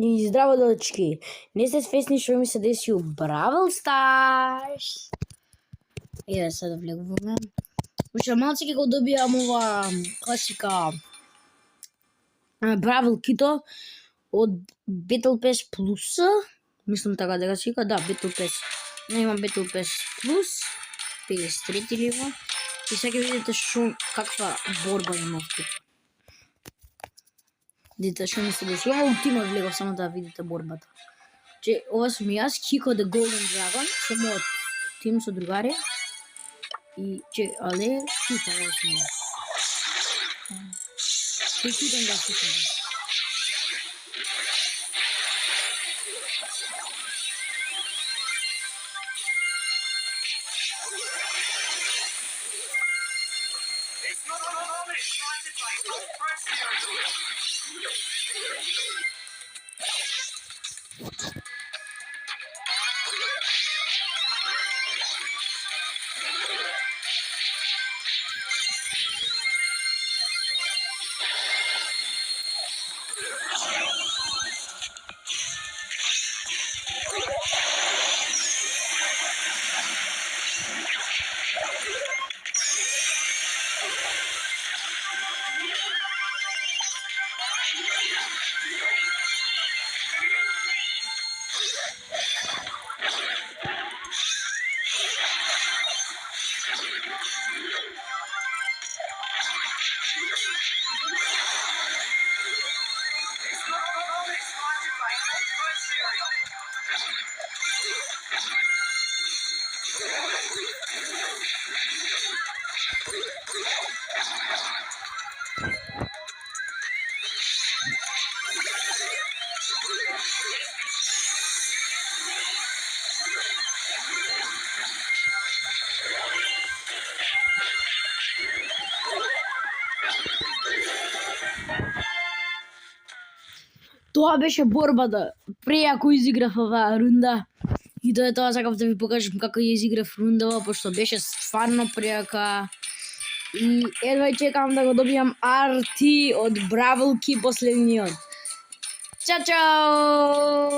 И здраво, дечки. Не сте свесни што ми се деси у Бравл Старс. Еве сега влегуваме. Уште малце ќе го добијам ова класика Бравл Кито од Battle Pass Plus. Мислам така дека се вика, да, Battle Pass. Не имам Battle Pass Plus. 53 ниво. И сега ќе видите каква борба има тука. Видите што ми се деси. Ова ултима влегов само да видите борбата. Че ова сум јас, Kiko the Golden Dragon, со мојот тим со другари. И че, але, шута, ова сум јас. Ќе шутам да шутам. Тоа беше борбата. Прејако изиграв оваа рунда. И тоа е тоа, сакав да ви покажам како ја изиграв рундава, пошто беше стварно прејака. И едва чекам да го добијам RT од Бравл Ки последниот. Чао, чао!